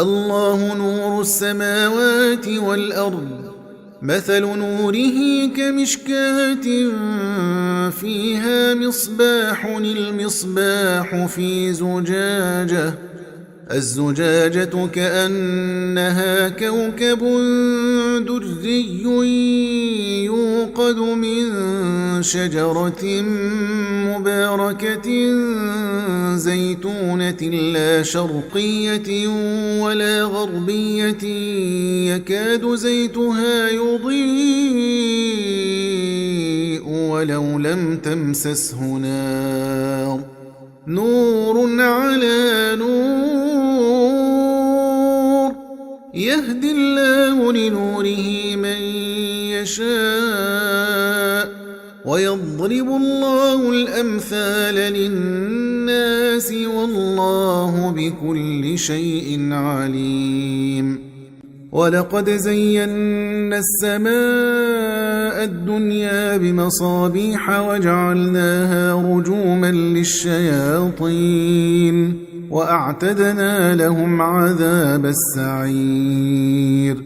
الله نور السماوات والأرض مثل نوره كمشكاة فيها مصباح المصباح في زجاجة الزجاجة كأنها كوكب دري يوقد من شجرة مباركة زيتونة لا شرقية ولا غربية يكاد زيتها يضيء ولو لم تمسسه نار نور على نور يهدي الله لنوره من يشاء ويضرب الله الأمثال للناس والله بكل شيء عليم ولقد زينا السماء الدنيا بمصابيح وجعلناها رجوما للشياطين وأعتدنا لهم عذاب السعير